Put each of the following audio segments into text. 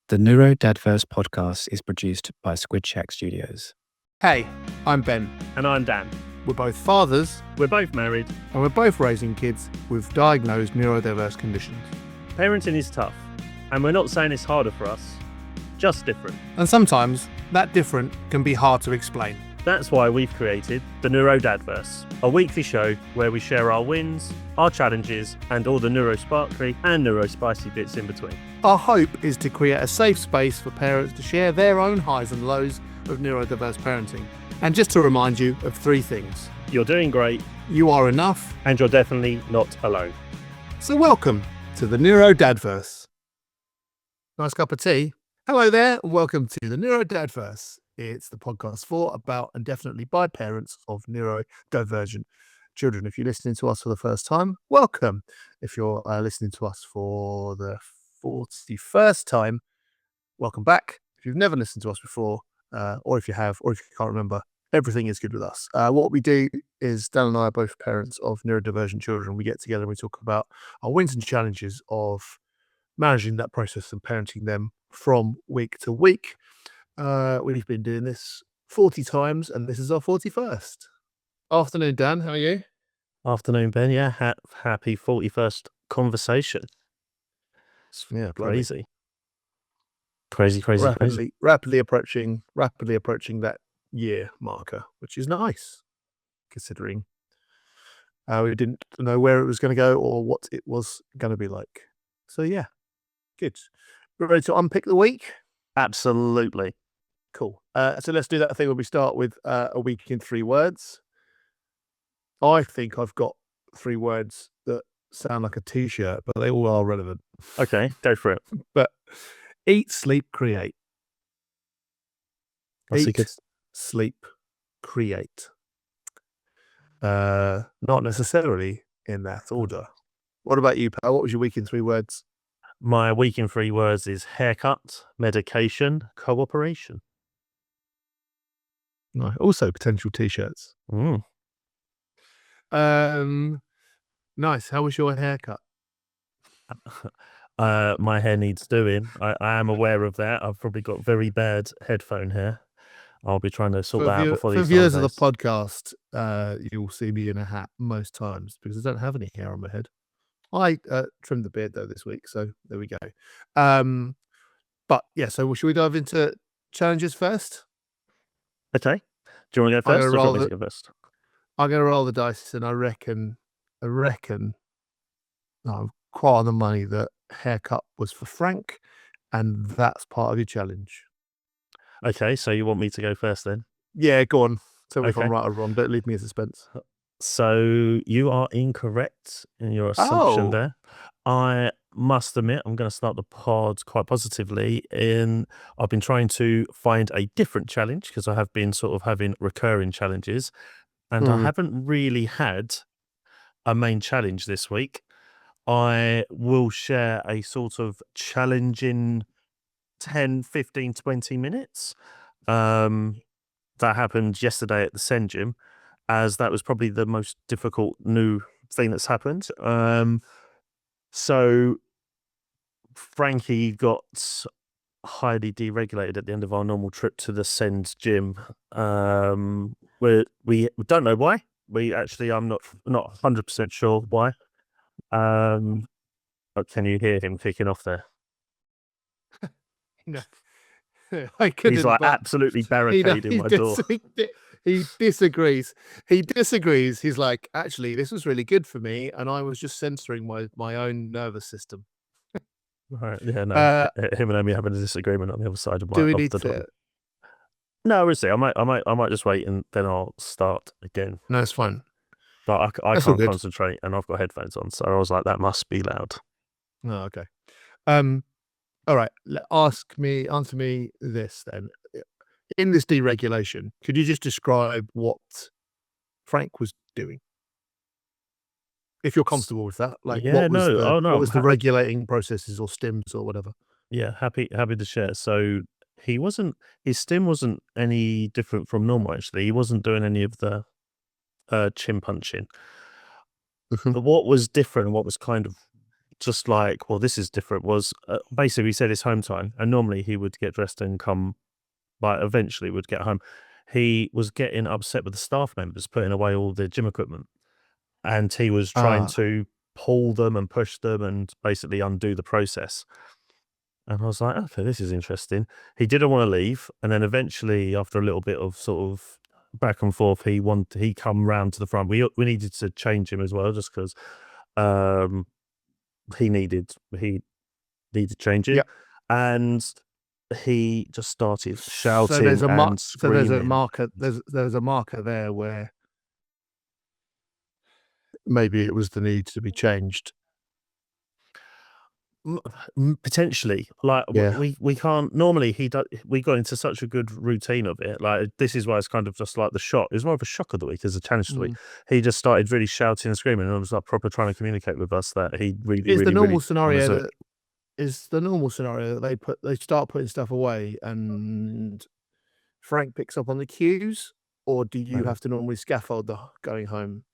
The NeuroDADverse Podcast is produced by Squid Shack Studios. Hey, I'm Ben. And I'm Dan. We're both fathers, We're both married. and we're both raising kids with diagnosed neurodiverse conditions. Parenting is tough, and we're not saying it's harder for us, just different. And sometimes that different can be hard to explain. That's why we've created the NeuroDADverse, a weekly show where we share our wins, our challenges, and all the neurosparkly and neurospicy bits in between. Our hope is to create a safe space for parents to share their own highs and lows of neurodiverse parenting. And just to remind you of three things. You're doing great, You are enough. and you're definitely not alone. So welcome to the NeuroDADverse. Nice cup of tea. Hello there, and welcome to the NeuroDADverse. It's the podcast for, about, and definitely by parents of neurodivergent children. If you're listening to us for the first time, welcome. If you're listening to us for the 41st time, welcome back. If you've never listened to us before, or if you have, or if you can't remember, everything is good with us. What we do is Dan and I are both parents of neurodivergent children. We get together and we talk about our wins and challenges of managing that process and parenting them from week to week. We've been doing this 40 times, and this is our 41st. Afternoon, Dan. How are you? Afternoon, Ben. Yeah, happy 41st conversation. Yeah, Crazy. Crazy. rapidly approaching that year marker, which is nice, considering we didn't know where it was going to go or what it was going to be like. So yeah, good. We're ready to unpick the week. Absolutely. Cool. So let's do that thing where we start with a week in 3 words. I think I've got 3 words that sound like a t-shirt, but they all are relevant. Okay, go for it. But eat, sleep, create. That's a Eat, good- sleep, create. Not necessarily in that order. What about you, pal? What was your week in 3 words? My week in 3 words is haircut, medication, cooperation. No, also potential t-shirts. Nice. How was your haircut? My hair needs doing. I am aware of that. I've probably got very bad headphone hair. I'll be trying to sort that out before For these viewers of the holidays. podcast, you'll see me in a hat most times because I don't have any hair on my head. I trimmed the beard though this week, so there we go. But yeah, so should we dive into challenges first? Okay. Do you want to go I'm first? gonna Or do you roll want me the- to go first? I'm going to roll the dice, and I reckon I'm quite on the money that haircut was for Frank, and that's part of your challenge. Okay, so you want me to go first then? Yeah, go on. Tell me if I'm Okay. right or wrong. Don't leave me in suspense. So you are incorrect in your assumption Oh. there. I must admit, I'm going to start the pod quite positively. I've been trying to find a different challenge because I have been sort of having recurring challenges, and I haven't really had a main challenge this week. I will share a sort of challenge in 10, 15, 20 minutes. That happened yesterday at the Sen Gym, as that was probably the most difficult new thing that's happened. So Frankie got highly deregulated at the end of our normal trip to the Send Gym. We don't know why. I'm not 100% sure why. Can you hear him kicking off there? No. I couldn't. He's like but absolutely barricading my door. He disagrees. He's like, actually, this was really good for me, and I was just censoring my own nervous system. Right, yeah, no. Him and Amy having a disagreement on the other side of Do we of need the to? door. No, we'll see. I might just wait and then I'll start again. No, it's fine. But I That's all can't good. concentrate, and I've got headphones on, so I was like, that must be loud. Oh, okay. All right. Answer me this then. In this deregulation, could you just describe what Frank was doing? If you're comfortable with that, like Yeah, what was no, the, oh, no, what was I'm the happy- regulating processes or stims or whatever? Yeah, happy to share. So his stim wasn't any different from normal, actually. He wasn't doing any of the chin punching. Mhm. But what was different, what was kind of just like, well, this is different, was basically he said it's home time, and normally he would get dressed and come, like eventually would get home. He was getting upset with the staff members putting away all the gym equipment, and he was trying to pull them and push them and basically undo the process. And I was like, okay, this is interesting. He didn't want to leave, and then eventually, after a little bit of sort of back and forth, he come round to the front. We needed to change him as well, just because he needed changing, Yeah. and he just started shouting So there's and screaming. So there's a marker there where maybe it was the need to be changed. Potentially, like we can't normally. We got into such a good routine of it. Like, this is why it's kind of just like the shock. It was more of a shock of the week as a challenge of the week. He just started really shouting and screaming, and was like proper trying to communicate with us that he really is really the normal really scenario wanted to- that is the normal scenario that they start putting stuff away and Frank picks up on the cues, or do you have to normally scaffold the going home?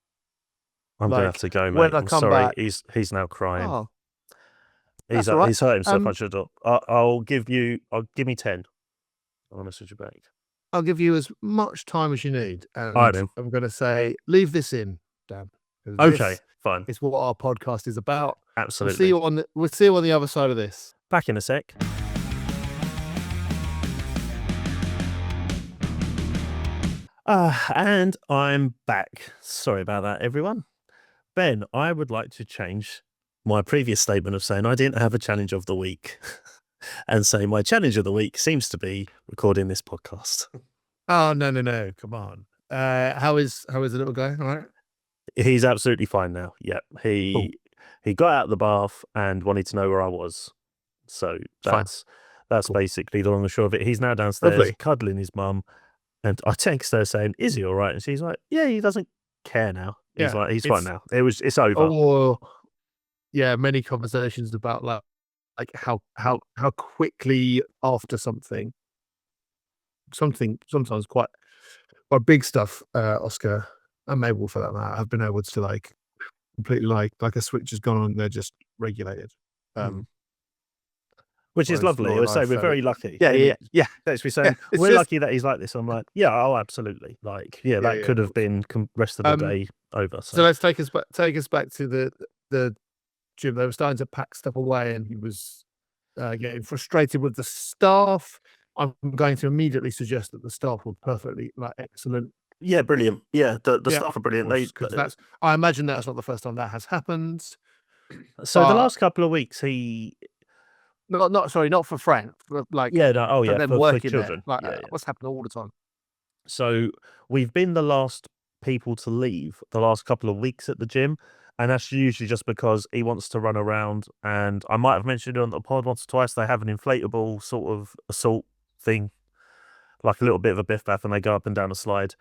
I'm gonna have to go, mate. when I I'm come sorry. back- He's now crying. Oh, He's that's all right. he's hurt himself. I should have. I'll give me 10. I'll message you back. I'll give you as much time as you need, and All right, then. I'm going to say leave this in, Dan. 'cause Okay, this fine. is what our podcast is about. Absolutely. We'll see you on the other side of this. Back in a sec. And I'm back. Sorry about that, everyone. Ben, I would like to change my previous statement of saying I didn't have a challenge of the week and say my challenge of the week seems to be recording this podcast. Oh, no. Come on. How is the little guy? All right. He's absolutely fine now. Yeah. He got out of the bath and wanted to know where I was. So that's Cool. basically the long and short of it. He's now downstairs Lovely. cuddling his mum. And I text her saying, "Is he all right?" And she's like, "Yeah, he doesn't care now. He's Yeah, like, he's fine now. It's over." Or many conversations about like how quickly after something sometimes quite big stuff, Oscar and Mabel for that matter, have been able to like completely like a switch has gone on and they're just regulated. Which is whereas lovely. Laura I and would say I we're felt very it- lucky. Yeah. Let's be saying It's we're just- lucky that he's like this. I'm like, yeah, oh, absolutely. Like, yeah, that could have been rest of the day over. So let's take us back to the gym. They were starting to pack stuff away, and he was getting frustrated with the staff. I'm going to immediately suggest that the staff were perfectly excellent. Yeah, brilliant. Yeah, the staff are brilliant. Because I imagine that's not the first time that has happened. So the last couple of weeks, Not for Frank, but for them for working children. there. What's happened all the time. So we've been the last people to leave the last couple of weeks at the gym, and that's usually just because he wants to run around. And I might have mentioned it on the pod once or twice. They have an inflatable sort of assault thing, like a little bit of a biff bath, and they go up and down a slide.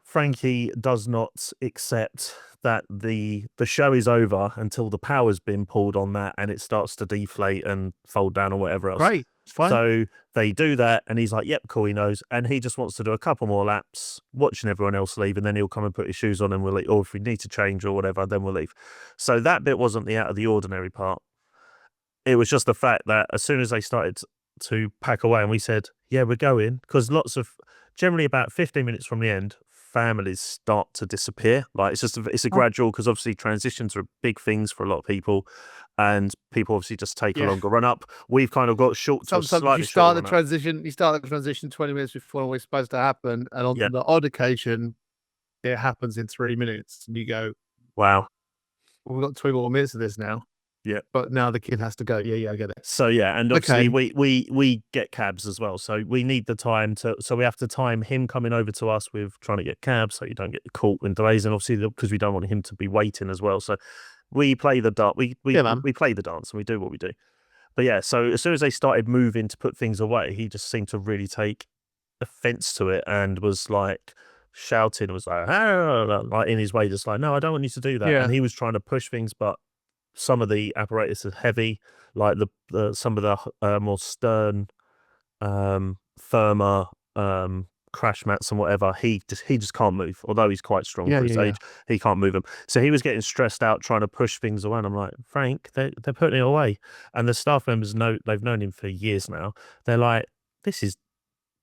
Frankie does not accept that the show is over until the power's been pulled on that and it starts to deflate and fold down or whatever else. Great, it's fine. So they do that and he's like, yep, cool, he knows. And he just wants to do a couple more laps, watching everyone else leave, and then he'll come and put his shoes on and we'll leave. Or if we need to change or whatever, then we'll leave. So that bit wasn't the out of the ordinary part. It was just the fact that as soon as they started to pack away and we said, yeah, we're going, because generally about 15 minutes from the end, families start to disappear. Like it's a gradual, because obviously transitions are big things for a lot of people, and people obviously just take a longer run up. We've kind of got short to Sometimes you start the transition 20 minutes before it's supposed to happen, and on the odd occasion it happens in 3 minutes and you go, wow, we've got 2 more minutes of this now. Yeah, but now the kid has to go. Yeah, I get it. So yeah, and obviously we get cabs as well, so we need the time so we have to time him coming over to us with trying to get cabs, so you don't get caught in delays, and obviously because we don't want him to be waiting as well. So we play the dance. We play the dance and we do what we do. But yeah, so as soon as they started moving to put things away, he just seemed to really take offense to it and was like shouting, was like in his way, just like, no, I don't want you to do that. And he was trying to push things, but some of the apparatus is heavy, like some of the more stern, firmer crash mats and whatever. He just can't move. Although he's quite strong Yeah, for his yeah, yeah. age, he can't move them. So he was getting stressed out trying to push things away. And I'm like, Frank, they're putting it away. And the staff members they've known him for years now. They're like, this is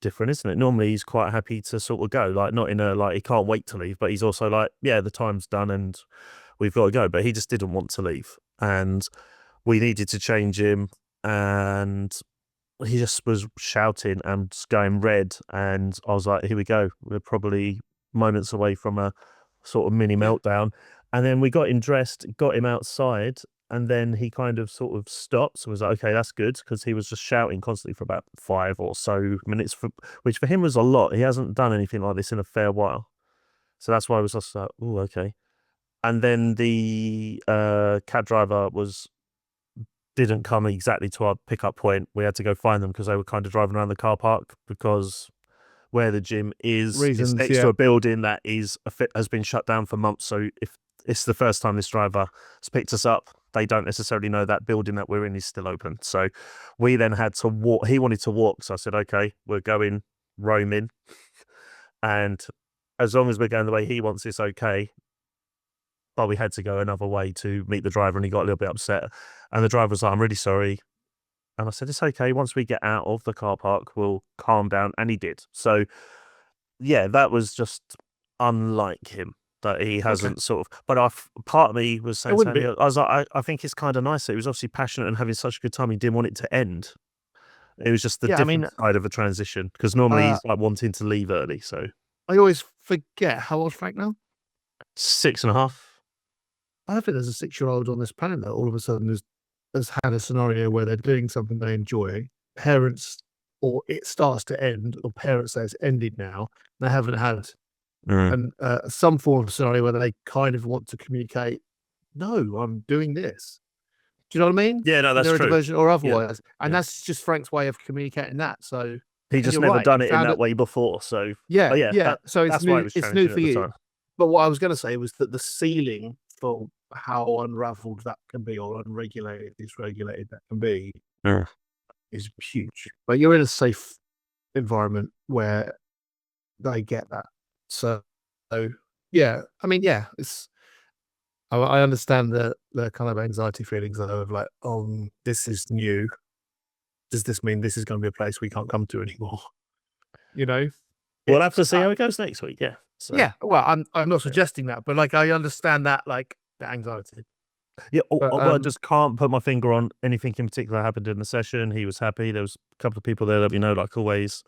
different, isn't it? Normally he's quite happy to sort of go, like not in a like he can't wait to leave, but he's also like, yeah, the time's done and we've got to go. But he just didn't want to leave, and we needed to change him, and he just was shouting and going red, and I was like, here we go, we're probably moments away from a sort of mini meltdown. And then we got him dressed, got him outside, and then he kind of sort of stopped and was like, okay, that's good, because he was just shouting constantly for about 5 or so minutes, which for him was a lot. He hasn't done anything like this in a fair while. So that's why I was just like, oh, okay. And then the cab driver didn't come exactly to our pickup point. We had to go find them because they were kind of driving around the car park, because where the gym is, Reasons, it's next yeah. to a building that has been shut down for months. So if it's the first time this driver has picked us up, they don't necessarily know that building that we're in is still open. So we then had to walk. He wanted to walk, so I said, okay, we're going roaming. And as long as we're going the way he wants, it's okay. But we had to go another way to meet the driver, and he got a little bit upset. And the driver was like, I'm really sorry. And I said, it's okay. Once we get out of the car park, we'll calm down. And he did. So, yeah, that was just unlike him, that he hasn't sort of. But part of me was saying, I was like, I think it's kind of nice that he was obviously passionate and having such a good time. He didn't want it to end. It was just the different side of a transition, because normally he's like wanting to leave early. So I always forget how old Frank now? 6.5. I don't think there's a 6-year-old on this planet that all of a sudden has had a scenario where they're doing something they enjoy. Parents, or it starts to end, or parents say it's ended now. They haven't had some form of scenario where they kind of want to communicate, no, I'm doing this. Do you know what I mean? Yeah, no, that's true. Neurodivergent or otherwise. Yeah. And that's just Frank's way of communicating that. So he just never done it in that way before. So yeah. So that's new, why it's new for you. But what I was going to say was that the ceiling for how unraveled that can be, or unregulated, dysregulated that can be, is huge. But you're in a safe environment where they get that. So yeah, I mean, yeah, I understand the kind of anxiety feelings of like, this is new. Does this mean this is going to be a place we can't come to anymore? You know, we'll have to see how it goes next week. Yeah. So. Yeah. Well, I'm not suggesting that, but like, I understand that, like, the anxiety. Yeah. I just can't put my finger on anything in particular that happened in the session. He was happy. There was a couple of people there that we know, like always.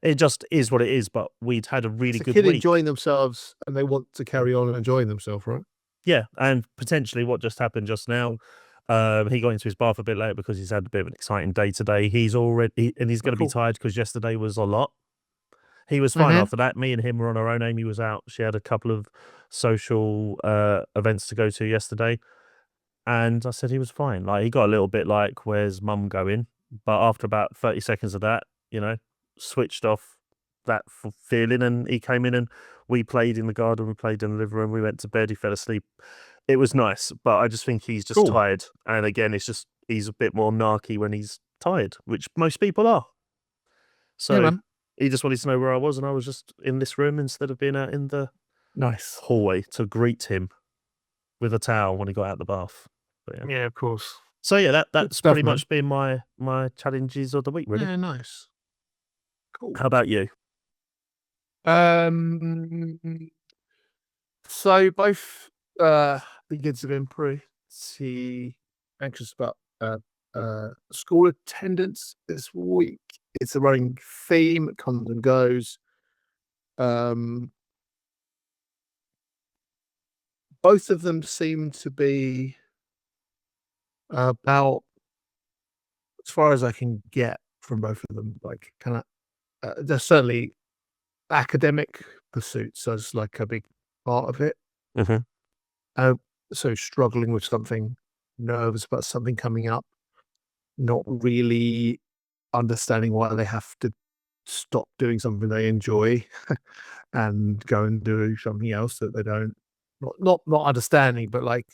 It just is what it is. But we'd had a really good kid week. Enjoying themselves, and they want to carry on enjoying themselves, right? Yeah, and potentially what just happened just now. He got into his bath a bit late because he's had a bit of an exciting day today. He's already, and he's going to be tired because yesterday was a lot. He was fine after that. Me and him were on our own. Amy was out. She had a couple of social events to go to yesterday. And I said he was fine. Like, he got a little bit like, where's mum going? But after about 30 seconds of that, switched off that feeling, and he came in and we played in the garden, we played in the living room, we went to bed, he fell asleep. It was nice, but I just think he's just tired. And again, it's just, he's a bit more narky when he's tired, which most people are. So he just wanted to know where I was, and I was just in this room instead of being out in the hallway to greet him with a towel when he got out of the bath. But yeah, of course. So yeah, that's pretty much been my challenges of the week, really. Yeah, nice. Cool. How about you? So both the kids have been pretty anxious about school attendance this week. It's a running theme. It comes and goes. Both of them seem to be about, as far as I can get from both of them, like, kind of, there's certainly academic pursuits as like a big part of it. So struggling with something, nervous about something coming up, not really understanding why they have to stop doing something they enjoy and go and do something else that they don't, not understanding, but like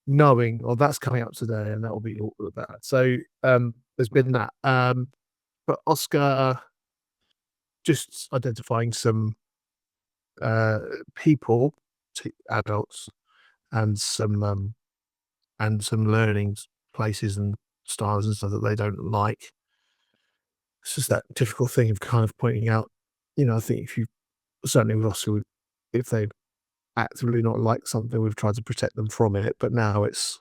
knowing, that's coming up today and that will be all about. So there's been that. But Oscar just identifying some people, adults, and some learning places and styles and stuff that they don't like. It's just that difficult thing of kind of pointing out, I think if you, certainly with Oscar, if they actively not like something, we've tried to protect them from it, but now it's,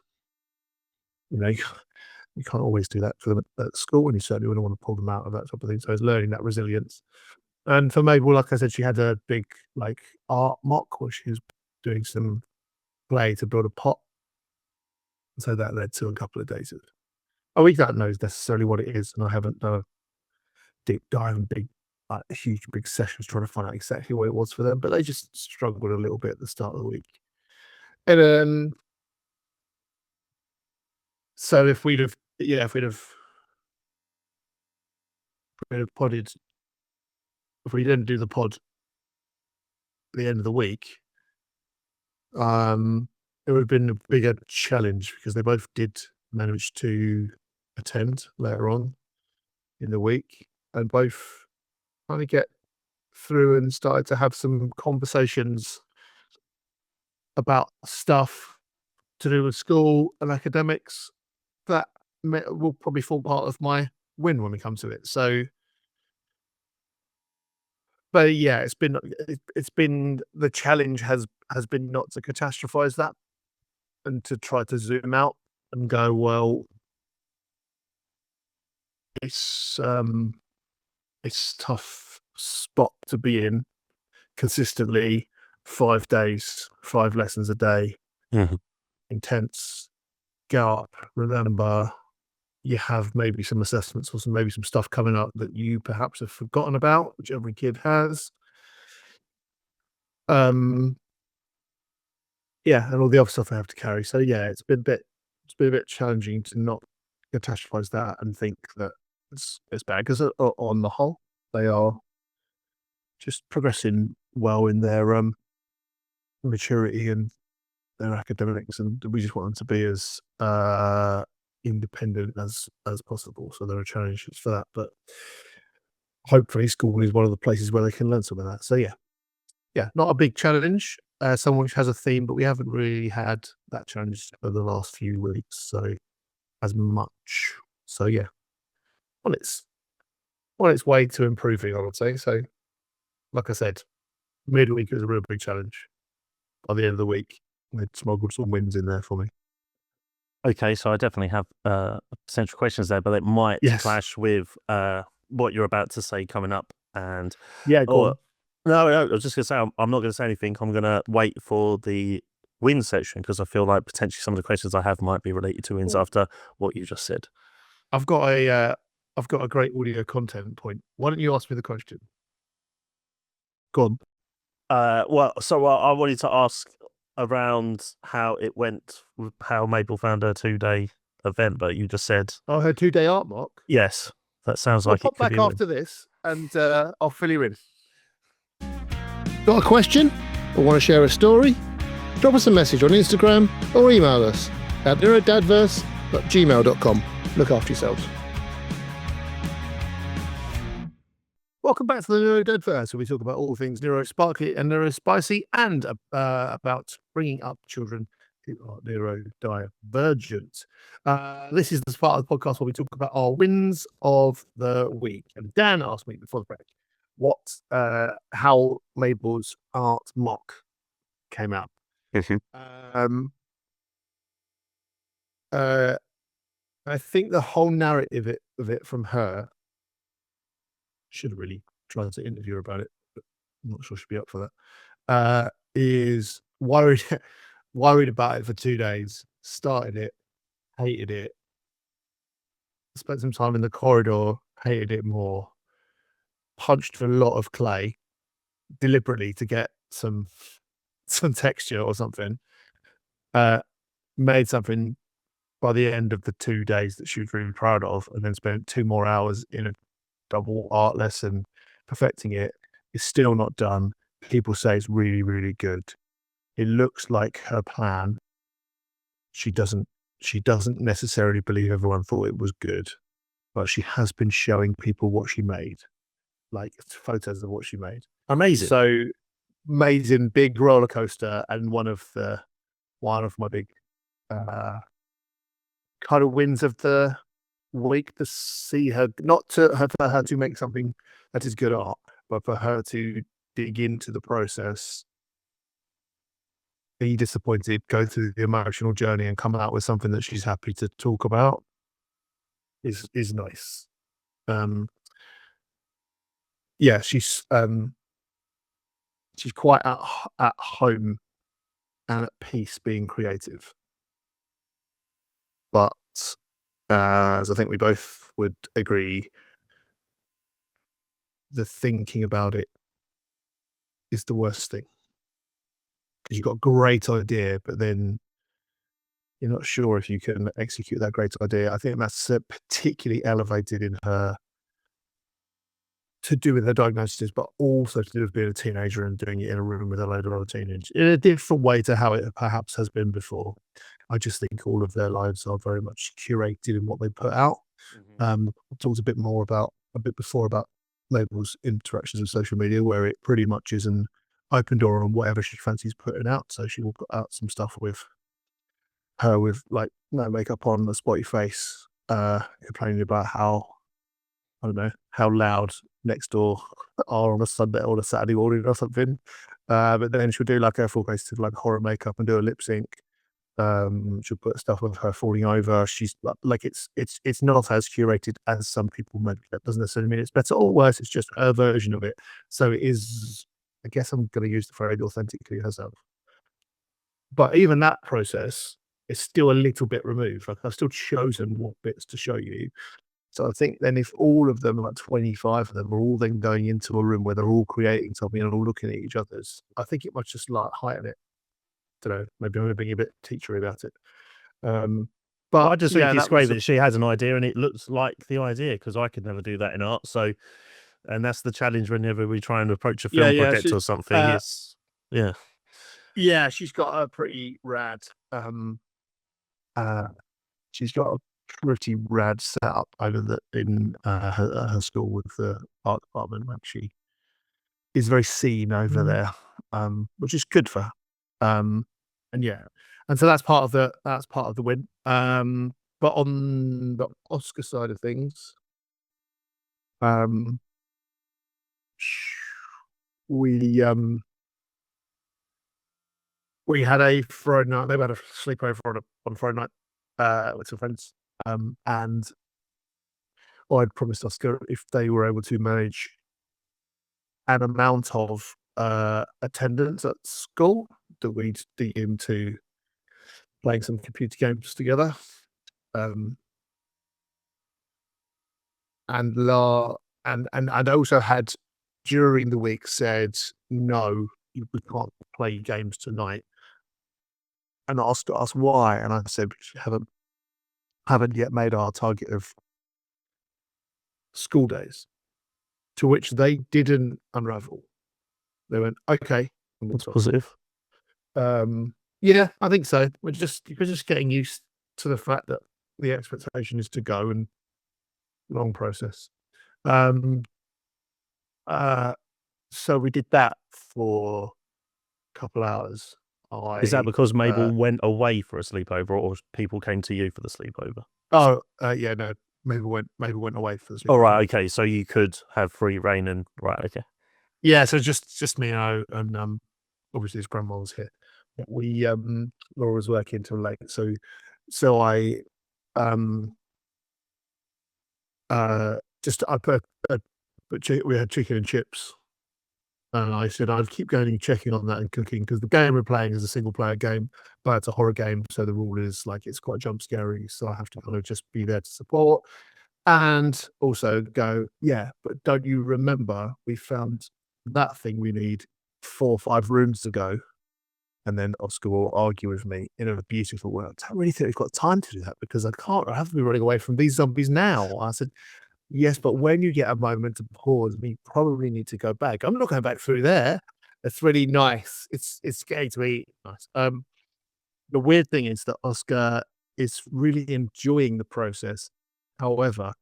you can't always do that for them at school, and you certainly wouldn't want to pull them out of that type of thing. So it's learning that resilience. And for Mabel, like I said, she had a big art mock where she was doing some play to build a pot. So that led to a couple of days of, we don't know necessarily what it is, and I haven't done a deep dive and huge big sessions trying to find out exactly what it was for them, but they just struggled a little bit at the start of the week. And so if we'd have podded, if we didn't do the pod at the end of the week, it would have been a bigger challenge because they both did manage to attend later on in the week and both kind of get through and started to have some conversations about stuff to do with school and academics that will probably form part of my win when we come to it. So, but yeah, it's been the challenge has been not to catastrophize that and to try to zoom out and go, well, it's tough spot to be in consistently 5 days, 5 lessons a day, intense, go up, remember, you have maybe some assessments or maybe some stuff coming up that you perhaps have forgotten about, which every kid has. Yeah, and all the other stuff I have to carry. So yeah, it's been a bit challenging to not catastrophize that and think that it's bad, because on the whole, they are just progressing well in their maturity and their academics, and we just want them to be as independent as possible. So there are challenges for that, but hopefully school is one of the places where they can learn some of that. So yeah, not a big challenge, someone which has a theme, but we haven't really had that challenge over the last few weeks, so as much. So yeah, on its way to improving, I would say. So like I said, midweek was a real big challenge. By the end of the week, we had smuggled some wins in there for me. Okay, so I definitely have potential questions there, but it might clash with what you're about to say coming up. And go on. No, I was just going to say, I'm not going to say anything. I'm going to wait for the wins section because I feel like potentially some of the questions I have might be related to wins after what you just said. I've got a great audio content point. Why don't you ask me the question? Go on. Well, so I wanted to ask around how it went, how Mabel found her 2-day event, but you just said... Oh, her 2-day art mock? Yes, that sounds like it could be... I'll pop back after this and I'll fill you in. Got a question or want to share a story? Drop us a message on Instagram or email us at NeuroDADverse@gmail.com. Look after yourselves. Welcome back to the NeuroDADverse, where we talk about all things neurosparkly and neurospicy, and about bringing up children who are neurodivergent. This is the part of the podcast where we talk about our wins of the week. And Dan asked me before the break how Mabel's art mock came out. I think the whole narrative of it from her, should have really tried to interview her about it, but I'm not sure she'd be up for that, is worried about it for 2 days, started it, hated it, spent some time in the corridor, hated it more, punched a lot of clay deliberately to get some texture or something, made something by the end of the 2 days that she was really proud of, and then spent 2 more hours in a double art lesson perfecting it. It's still not done. People say it's really, really good. It looks like her plan. She doesn't necessarily believe everyone thought it was good, but she has been showing people what she made. like photos of what she made. Amazing. So amazing big roller coaster, and one of my big kind of wins of the week to see her, not to her, for her to make something that is good art, but for her to dig into the process, be disappointed, go through the emotional journey, and come out with something that she's happy to talk about is nice. Yeah, she's quite at home and at peace being creative. But as I think we both would agree, the thinking about it is the worst thing. Because you've got a great idea, but then you're not sure if you can execute that great idea. I think that's particularly elevated in her, to do with her diagnosis, but also to do with being a teenager and doing it in a room with a load of other teenagers in a different way to how it perhaps has been before. I just think all of their lives are very much curated in what they put out. I talked a bit before about Label's interactions with social media, where it pretty much is an open door on whatever she fancies putting out. So she will put out some stuff with her with like no makeup on, a spotty face, complaining about how, I don't know, how loud next door are on a Sunday or a Saturday morning or something. But then she'll do like a full face of like horror makeup and do a lip sync. She'll put stuff of her falling over. She's like, it's not as curated as some people might. That doesn't necessarily mean it's better or worse. It's just her version of it. So it is, I guess I'm going to use the phrase authentically herself. But even that process is still a little bit removed. Like I've still chosen what bits to show you. So I think then if all of them, like 25 of them, are all then going into a room where they're all creating something and all looking at each other's, I think it might just like heighten it. Don't know, maybe I'm being a bit teachery about it. But I just think it's great was that she has an idea and it looks like the idea, because I could never do that in art. So, and that's the challenge whenever we try and approach a film project or something. She's got a pretty rad she's got a pretty rad setup over in her school with the art department. Like she is very seen over there, which is good for her. And so that's part of the win. But on the Oscar side of things, we had a Friday night. They had a sleepover on Friday night with some friends, and I'd promised Oscar if they were able to manage an amount of attendance at school, that we'd dig into playing some computer games together. And I'd also had during the week said, no, we can't play games tonight. And asked why, and I said, we haven't yet made our target of school days. To which they didn't unravel. They went, okay. That's positive. Yeah, I think so. We're just getting used to the fact that the expectation is to go, and long process. So we did that for a couple hours. Is that because Mabel went away for a sleepover, or people came to you for the sleepover? No, Mabel went away for the sleepover. Oh, right, okay. So you could have free reign and right, okay. Yeah, so just me and obviously his grandma was here. We Laura was working till late, so I we had chicken and chips, and I said I'd keep going and checking on that and cooking, because the game we're playing is a single player game, but it's a horror game, so the rule is like it's quite jump scary, so I have to kind of just be there to support and also go, yeah, but don't you remember we found that thing we need 4 or 5 rooms ago? And then Oscar will argue with me in a beautiful way. I don't really think we've got time to do that, because I have to be running away from these zombies now. I said, yes, but when you get a moment to pause, we probably need to go back. I'm not going back through there. It's really nice. It's going to be nice. The weird thing is that Oscar is really enjoying the process. However,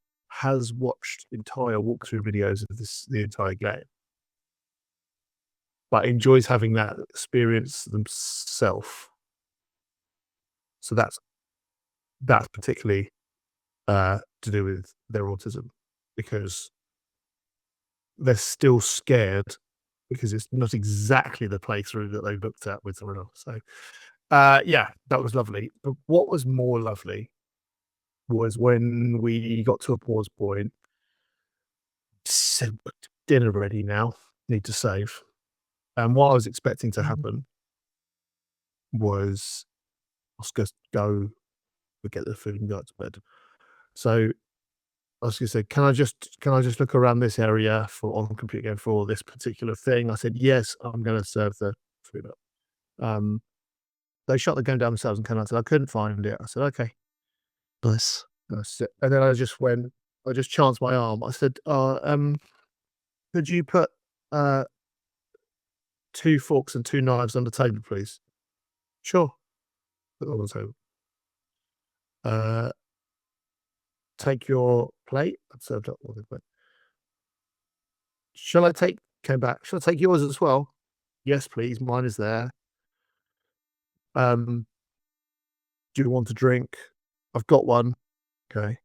has watched entire walkthrough videos of the entire game, but enjoys having that experience themselves. So that's particularly to do with their autism, because they're still scared because it's not exactly the playthrough that they looked at with someone else. So yeah, that was lovely. But what was more lovely was when we got to a pause point, said, dinner ready now, need to save. And what I was expecting to happen was Oscar go, we get the food and go to bed. So Oscar said, can I just look around this area on the computer game for this particular thing? I said, yes, I'm going to serve the food up. They shut the game down themselves and came out and said, I couldn't find it. I said, okay. Nice. And then I just chanced my arm. I said, could you put 2 forks and 2 knives on the table, please? Sure. Put them on the table. Take your plate. I served up all the plate. Came back. Shall I take yours as well? Yes, please. Mine is there. Do you want a drink? I've got one. Okay.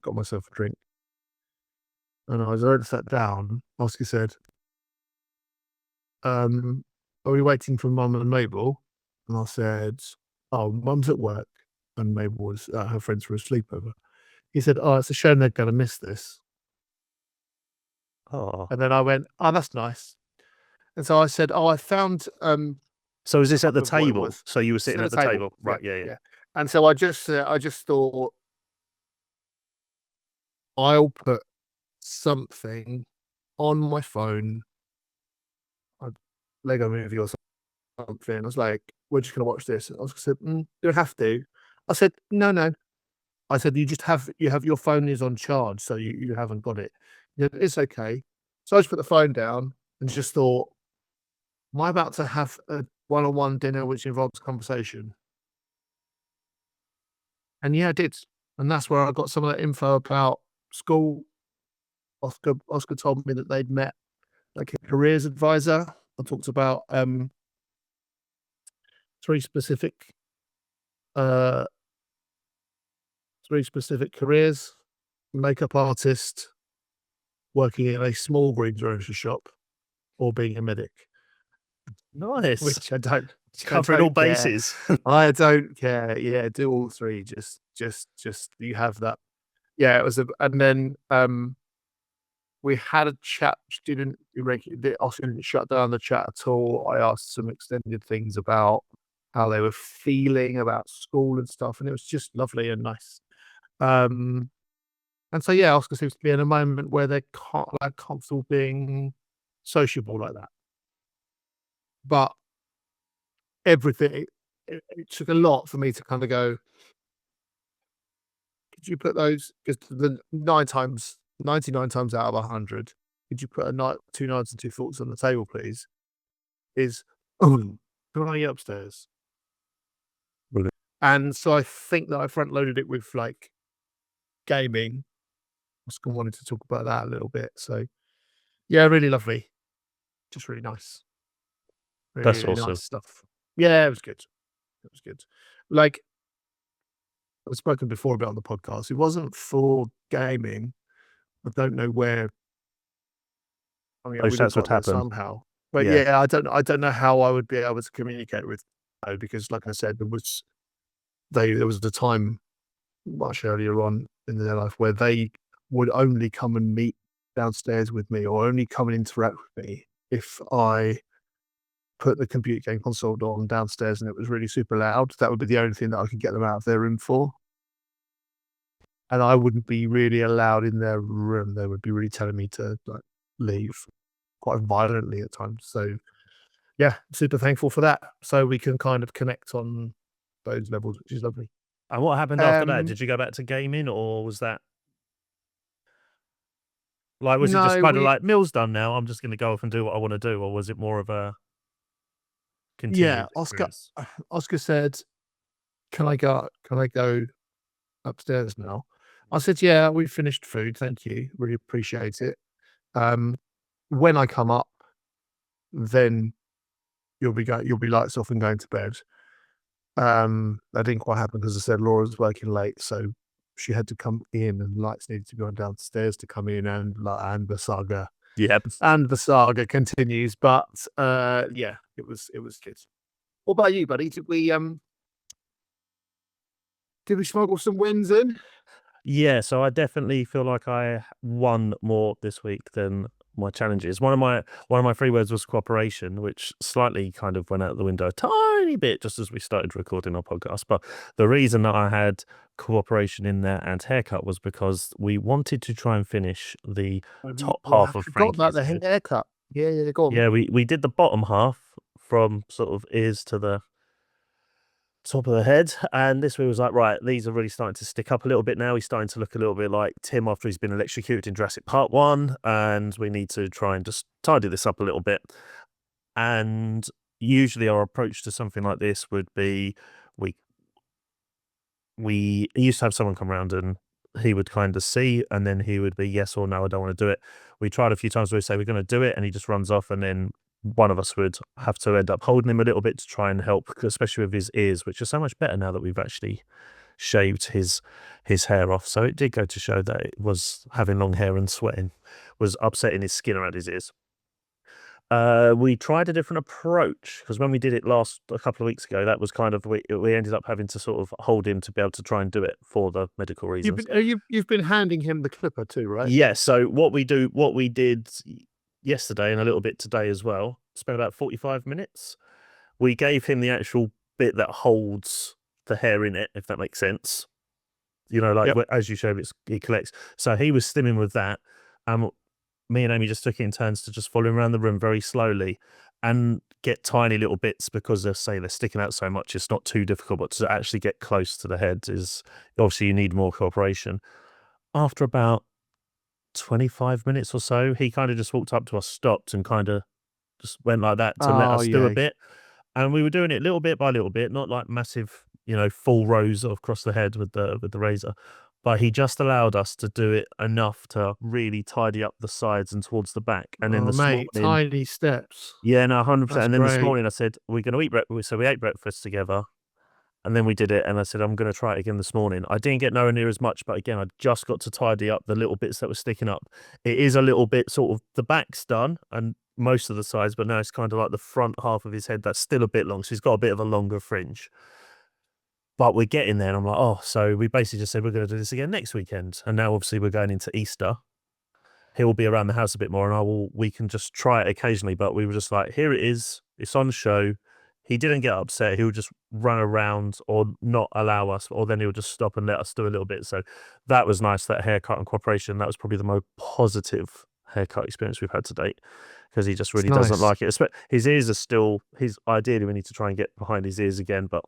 Got myself a drink. And I was already sat down. Oscar said, are we waiting for Mum and Mabel? And I said, oh, Mum's at work and Mabel was her friends for a sleepover. He said, oh, it's a shame they're going to miss this. Oh. And then I went, oh, that's nice. And so I said, oh, I found... So is this at the of what it table? was. So you were It's sitting at at the the table. table. Right, yeah. And so I just thought, I'll put something on my phone, a Lego movie or something. I was like, we're just going to watch this. And Oscar said, you don't have to. I said, no. I said, you have your phone is on charge, so you haven't got it. Yeah, it's okay. So I just put the phone down and just thought, am I about to have a one-on-one dinner which involves conversation? And yeah, I did. And that's where I got some of that info about school. Oscar told me that they'd met like a careers advisor. I talked about 3 specific careers: makeup artist, working in a small greengrocer shop, or being a medic. Nice. Which I don't Covering all bases. I don't care. Yeah, do all 3. Just you have that. Yeah, it was and then we had a chat. Oscar didn't shut down the chat at all. I asked some extended things about how they were feeling about school and stuff, and it was just lovely and nice. And so yeah, Oscar seems to be in a moment where they're comfortable being sociable like that. But everything, it took a lot for me to kind of go, could you put those, because the 99 times out of 100, could you put 2 knives and 2 forks on the table, please? Can I get upstairs? Brilliant. And so I think that I front loaded it with like gaming. Oscar wanted to talk about that a little bit. So yeah, really lovely. Just really nice. That's Really awesome. nice stuff. Yeah, it was good. It was good. Like, I've spoken before about on the podcast. It wasn't for gaming. I don't know where. I mean, Those chats would happen somehow. But Yeah. yeah, I don't know how I would be able to communicate with because, like I said, there was the time much earlier on in their life where they would only come and meet downstairs with me, or only come and interact with me if I put the computer game console on downstairs and it was really super loud. That would be the only thing that I could get them out of their room for. And I wouldn't be really allowed in their room. They would be really telling me to like leave quite violently at times. So yeah, super thankful for that. So we can kind of connect on those levels, which is lovely. And what happened after that? Did you go back to gaming, or was that like, was it just No, kind of like, meal's done now, I'm just going to go off and do what I want to do, or was it more of a continued experience? Oscar said, can I go upstairs now? I said, yeah, we finished food. Thank you. Really appreciate it. When I come up, then you'll be lights off and going to bed. That didn't quite happen because I said Laura was working late, so she had to come in and lights needed to be on downstairs to come in, and the saga continues. But yeah, it was good. What about you, buddy? Did we smuggle some wins in? Yeah, so I definitely feel like I won more this week than my challenges. One of my 3 words was cooperation, which slightly kind of went out the window a tiny bit just as we started recording our podcast. But the reason that I had cooperation in there and haircut was because we wanted to try and finish the top half of I forgot about the Frankie's. haircut. Yeah, go on. Yeah, we did the bottom half from sort of ears to the top of the head, and this week was like, right, these are really starting to stick up a little bit now. He's starting to look a little bit like Tim after he's been electrocuted in Jurassic Park 1, and we need to try and just tidy this up a little bit. And usually our approach to something like this would be we used to have someone come around and he would kind of see, and then he would be yes or no, I don't want to do it. We tried a few times where we say we're going to do it, and he just runs off, and then one of us would have to end up holding him a little bit to try and help, especially with his ears, which are so much better now that we've actually shaved his hair off. So it did go to show that it was having long hair and sweating was upsetting his skin around his ears. We tried a different approach because when we did it a couple of weeks ago, that was kind of we ended up having to sort of hold him to be able to try and do it for the medical reasons. You've been handing him the clipper too, right? Yeah. So what we did yesterday and a little bit today as well, spent about 45 minutes. We gave him the actual bit that holds the hair in it, if that makes sense. You know, like as you showed, it collects. So he was stimming with that. Me and Amy just took it in turns to just follow him around the room very slowly and get tiny little bits because they're sticking out so much. It's not too difficult, but to actually get close to the head is obviously you need more cooperation. After about 25 minutes or so, he kind of just walked up to us, stopped, and kind of just went like that to let us do a bit. And we were doing it little bit by little bit, not like massive, full rows across the head with the razor. But he just allowed us to do it enough to really tidy up the sides and towards the back. And then morning, tiny steps. Yeah, no, 100%. And then this morning I said, we're going to eat breakfast. So we ate breakfast together. And then we did it, and I said, I'm going to try it again this morning. I didn't get nowhere near as much, but again, I just got to tidy up the little bits that were sticking up. It is a little bit sort of, the back's done, and most of the sides, but now it's kind of like the front half of his head that's still a bit long, so he's got a bit of a longer fringe. But we're getting there, and I'm like, so we basically just said we're going to do this again next weekend. And now obviously we're going into Easter. He'll be around the house a bit more, and we can just try it occasionally, but we were just like, here it is, it's on show. He didn't get upset. He would just run around or not allow us, or then he would just stop and let us do a little bit. So that was nice, that haircut and cooperation. That was probably the most positive haircut experience we've had to date, because he just really doesn't like it. His ears are still, ideally we need to try and get behind his ears again, but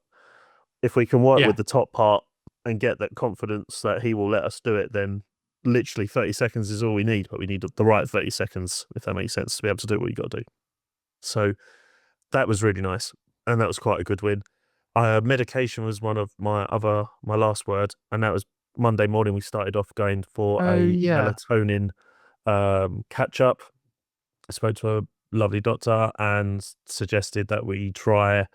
if we can work with the top part and get that confidence that he will let us do it, then literally 30 seconds is all we need, but we need the right 30 seconds, if that makes sense, to be able to do what you got to do. So that was really nice. And that was quite a good win. Medication was one of my last word. And that was Monday morning. We started off going for a melatonin catch up. I spoke to a lovely doctor and suggested that we try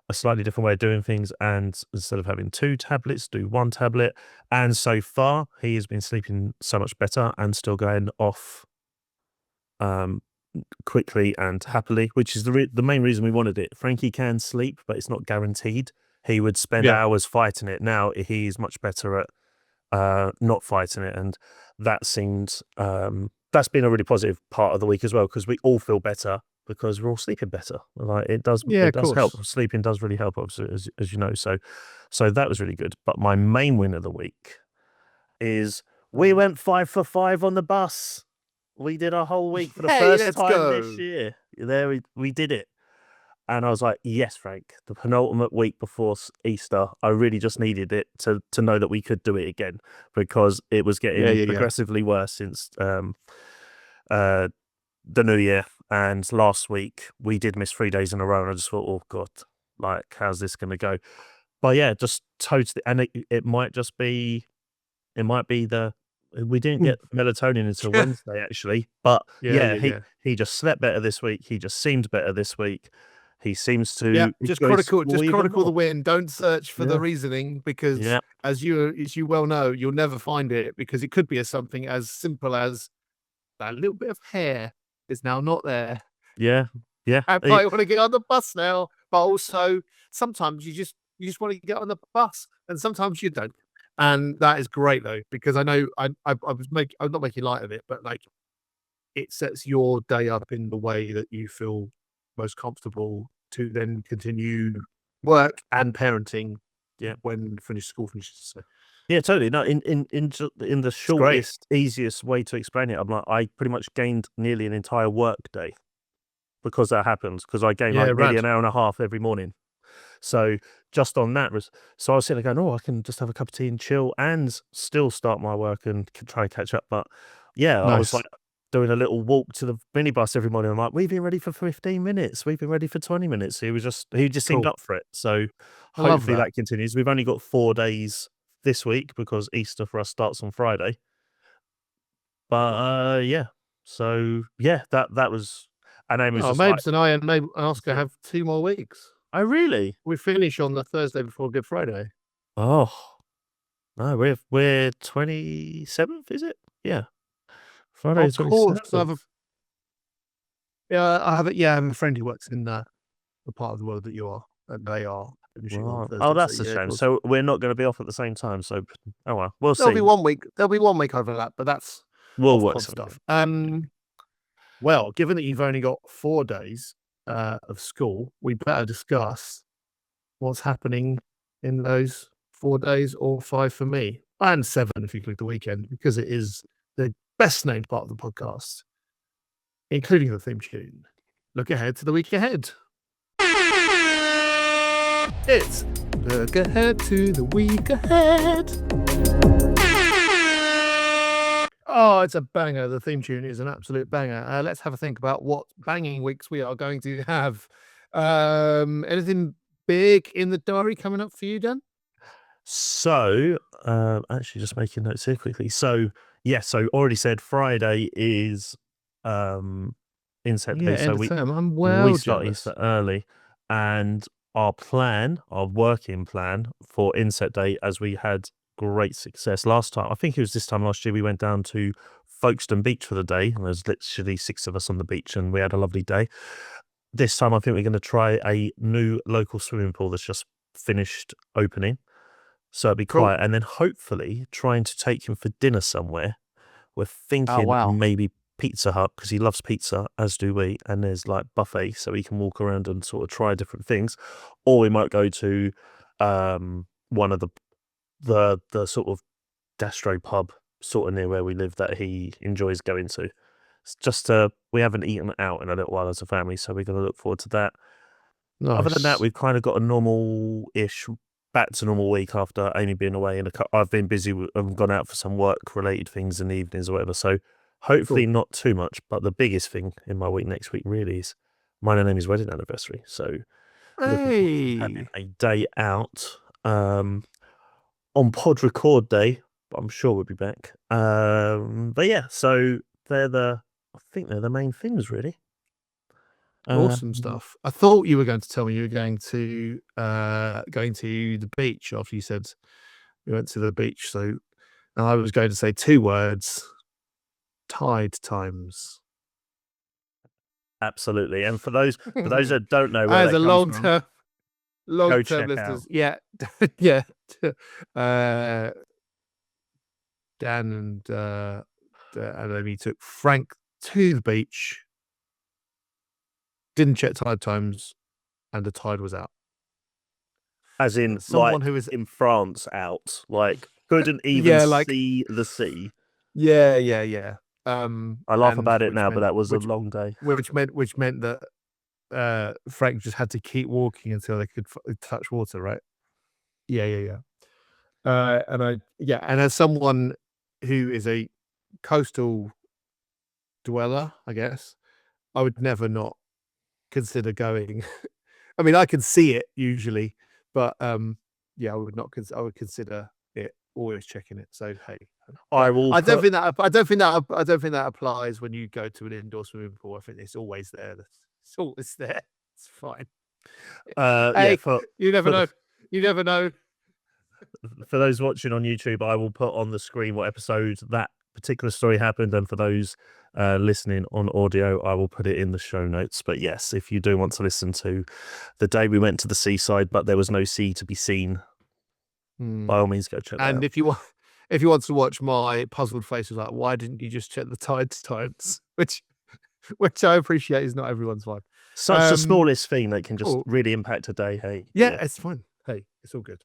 a slightly different way of doing things, and instead of having 2 tablets, do 1 tablet. And so far, he has been sleeping so much better and still going off quickly and happily, which is the main reason we wanted it. Frankie can sleep, but it's not guaranteed. He would spend hours fighting it. Now he's much better at not fighting it, and that seemed that's been a really positive part of the week as well, because we all feel better because we're all sleeping better. Like it does help. Sleeping does really help, obviously, as you know. So that was really good. But my main win of the week is we went 5 for 5 on the bus. We did a whole week for the first time this year. There we did it. And I was like, yes, Frank, the penultimate week before Easter, I really just needed it to know that we could do it again, because it was getting progressively worse since the new year. And last week we did miss 3 days in a row, and I just thought, oh God, like how's this going to go? But yeah, just totally. And it might just be It might be we didn't get melatonin until Wednesday, actually. But he just slept better this week. He just seemed better this week. He seems to just enjoy chronicle school the win. Don't search for the reasoning, because Yeah. as you well know, you'll never find it, because it could be something as simple as that little bit of hair is now not there. Yeah. I might want to get on the bus now, but also sometimes you just want to get on the bus, and sometimes you don't. And that is great though, because I know I'm not making light of it, but like, it sets your day up in the way that you feel most comfortable to then continue work and parenting. When school finishes. So. Yeah, totally. No, in the shortest, easiest way to explain it, I'm like, I pretty much gained nearly an entire work day because that happens. Because I gain nearly an hour and a half every morning. So just on that, so I was sitting there going, I can just have a cup of tea and chill and still start my work and try and catch up. But I was like doing a little walk to the minibus every morning. I'm like, we've been ready for 15 minutes. We've been ready for 20 minutes. He just seemed up for it. So hopefully that continues. We've only got 4 days this week because Easter for us starts on Friday. But so that was. And Amy was Mabes and I and Oscar have 2 more weeks. Oh, really? We finish on the Thursday before Good Friday. Oh, no, we're 27th, is it? Yeah. Friday is 27th. I have a friend who works in the part of the world that you are, and they are finishing on Thursday. Oh, that's a shame. So we're not going to be off at the same time. So, well, we'll see. There'll be 1 week overlap, but that's work stuff. Well, given that you've only got 4 days of school, we better discuss what's happening in those 4 days, or 5 for me, and 7 if you include the weekend, because it is the best named part of the podcast, including the theme tune. Look ahead to the week ahead. It's Look Ahead to the Week Ahead. Oh, it's a banger. The theme tune is an absolute banger. Let's have a think about what banging weeks we are going to have. Anything big in the diary coming up for you, Dan? So, actually just making notes here quickly. So, so already said Friday is inset day. So we start Easter early. And our working plan for inset day, as we had great success last time. I think it was this time last year we went down to Folkestone Beach for the day, and there's literally 6 of us on the beach, and we had a lovely day. This time I think we're going to try a new local swimming pool that's just finished opening, so it'll be quiet, and then hopefully trying to take him for dinner somewhere. We're thinking maybe Pizza Hut, because he loves pizza, as do we, and there's like buffet, so he can walk around and sort of try different things. Or we might go to one of the sort of gastro pub sort of near where we live that he enjoys going to. It's just we haven't eaten out in a little while as a family, so we're going to look forward to that. Other than that, we've kind of got a normal-ish, back to normal week after Amy being away, and I've been busy. I've gone out for some work-related things in the evenings or whatever, so hopefully not too much. But the biggest thing in my week next week really is mine and Amy's wedding anniversary. So having a day out on pod record day, but I'm sure we'll be back. But yeah, so I think they're the main things really. Awesome stuff. I thought you were going to tell me you were going to the beach after you said we went to the beach. So I was going to say 2 words: tide times. Absolutely. And for those that don't know where as that a comes from, long-term listeners, Dan and Amy took Frank to the beach, didn't check tide times, and the tide was out. As in, someone who is in France out, like couldn't even see the sea. Yeah. I laugh about it now, but that was a long day. Which meant that Frank just had to keep walking until they could touch water, right? Yeah. And as someone who is a coastal dweller, I guess, I would never not consider going. I mean, I can see it usually, but I would not. I would consider it always checking it. So hey, I will. I don't think that applies when you go to an indoor swimming pool. I think it's always there. It's there. It's fine. Hey, you never know. You never know. For those watching on YouTube, I will put on the screen what episode that particular story happened, and for those listening on audio, I will put it in the show notes. But yes, if you do want to listen to the day we went to the seaside, but there was no sea to be seen, by all means, go check that out. And if you want to watch my puzzled face, like, why didn't you just check the tides times? Which I appreciate is not everyone's vibe. Such the smallest thing that can just really impact a day. Hey, yeah, it's fine. Hey, it's all good.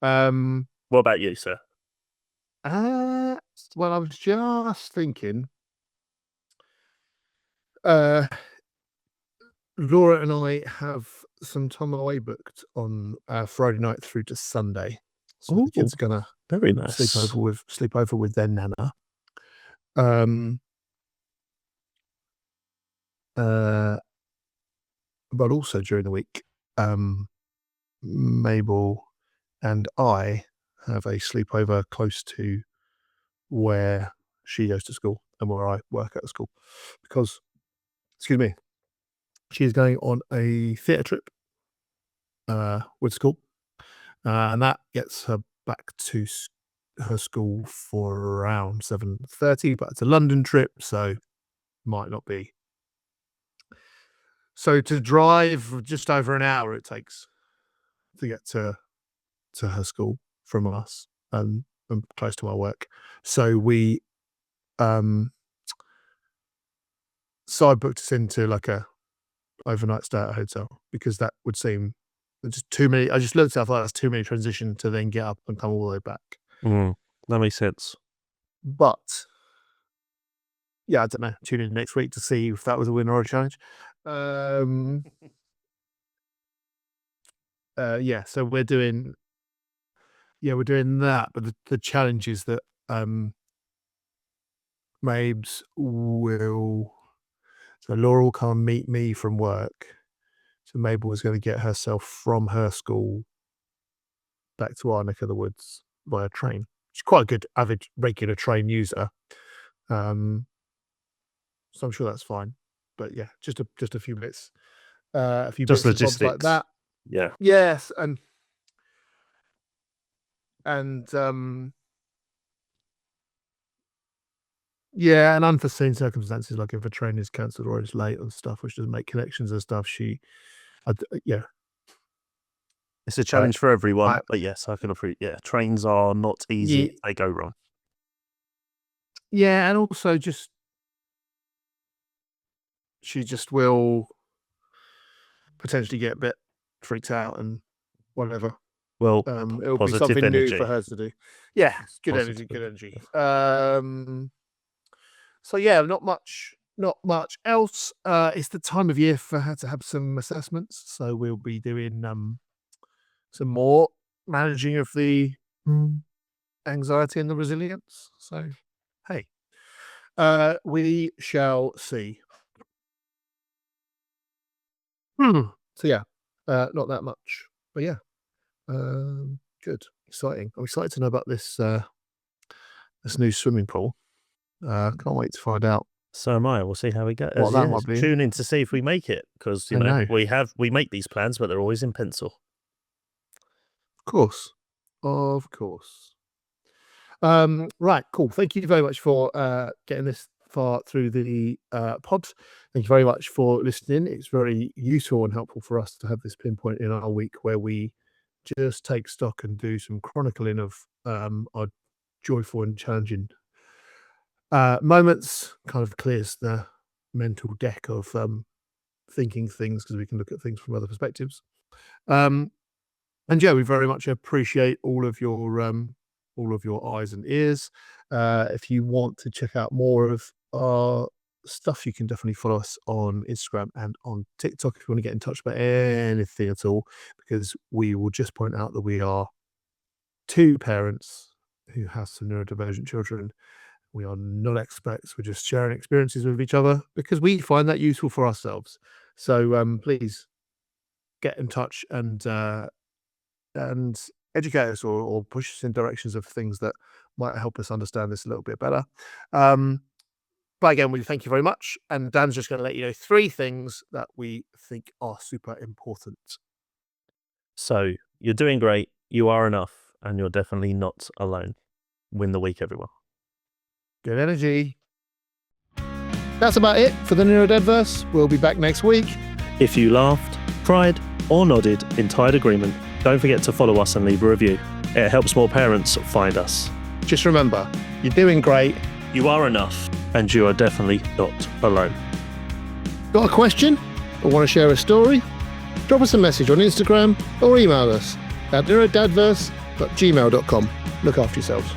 What about you, sir? Well, I was just thinking, Laura and I have some time away booked on Friday night through to Sunday. So the kids are gonna very nice sleep over with their nana. But also during the week, Mabel and I have a sleepover close to where she goes to school and where I work at school, because, excuse me, she is going on a theatre trip with school, and that gets her back to her school for around 7:30, but it's a London trip, so might not be. So to drive just over an hour it takes to get to her school from us, and close to our work. So we so I booked us into like a overnight stay at a hotel, because that would seem just too many. I just looked at it, I thought that's too many transition to then get up and come all the way back. That makes sense. But yeah, I don't know. Tune in next week to see if that was a win or a challenge. Yeah, so we're doing that, but the challenge is that Mabes will, so Laura will come and meet me from work. So Mabel was going to get herself from her school back to our neck of the woods via train. She's quite a good avid regular train user, so I'm sure that's fine. But yeah, just a few bits, Just bits and bobs like logistics. that. Yeah. Yes, and yeah, and unforeseen circumstances, like if a train is cancelled or it's late and stuff, which doesn't make connections and stuff. Yeah, It's a challenge for everyone, but yes, I can appreciate. Yeah, trains are not easy if they go wrong. yeah, and also she just will potentially get a bit freaked out and whatever. Well, it'll be positive something new energy. for her to do. Yeah, good Positive energy. So yeah, not much else. It's the time of year for her to have some assessments, so we'll be doing some more managing of the anxiety and the resilience. So hey, we shall see. So yeah, not that much, but yeah, good, exciting. I'm excited to know about this new swimming pool. Can't wait to find out. So am I. We'll see how we go. What that might be. Tune in to see if we make it, because you know we make these plans, but they're always in pencil. Of course. Right, cool. Thank you very much for getting this far through the pod. Thank you very much for listening. It's very useful and helpful for us to have this pinpoint in our week where we just take stock and do some chronicling of our joyful and challenging moments. Kind of clears the mental deck of thinking things, because we can look at things from other perspectives. And yeah, we very much appreciate all of your eyes and ears. If you want to check out more of our stuff, you can definitely follow us on Instagram and on TikTok if you want to get in touch about anything at all, because we will just point out that we are two parents who have some neurodivergent children. We are not experts. We're just sharing experiences with each other because we find that useful for ourselves. So please get in touch and educate us or push us in directions of things that might help us understand this a little bit better. But again, we thank you very much. And Dan's just going to let you know 3 things that we think are super important. So you're doing great. You are enough. And you're definitely not alone. Win the week, everyone. Good energy. That's about it for the NeuroDADverse. We'll be back next week. If you laughed, cried, or nodded in tired agreement, don't forget to follow us and leave a review. It helps more parents find us. Just remember, you're doing great. You are enough. And you are definitely not alone. Got a question or want to share a story? Drop us a message on Instagram or email us at neurodadverse@gmail.com. Look after yourselves.